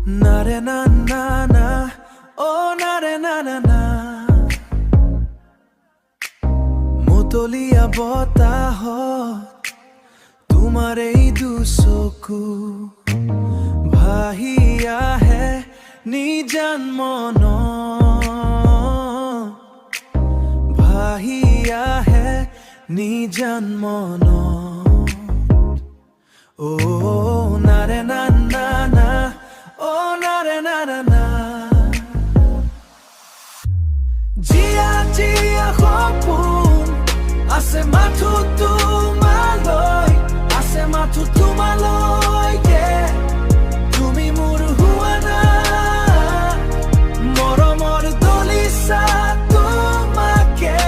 না ৰে না না না, ও না ৰে না না না। মতলীয়া বতাহত তোমাৰ এই দুচকু ভাহি আহে নিজান মন, ভাহি আহে নিজান মন। ও না ৰে না না না, ও না ৰে না না না। জিয়া জিয়া সপোন আছে মাথো তোমালৈ, আছে মাথো তোমালৈ। তুমি মোৰ হোৱা না মৰমৰ দলিচা, তোমাকে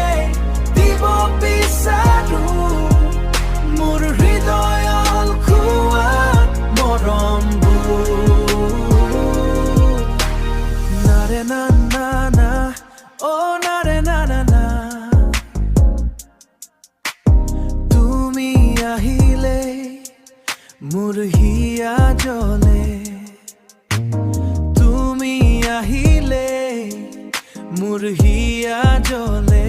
দিব বিচাৰো মোৰ হৃদয়ল খোৱা মৰমবোৰ। না ৰে না না না, ও না ৰে না না না। তুমি আহিলে মোৰ হিয়া জ্বলে, তুমি আহিলে মোৰ হিয়া জ্বলে।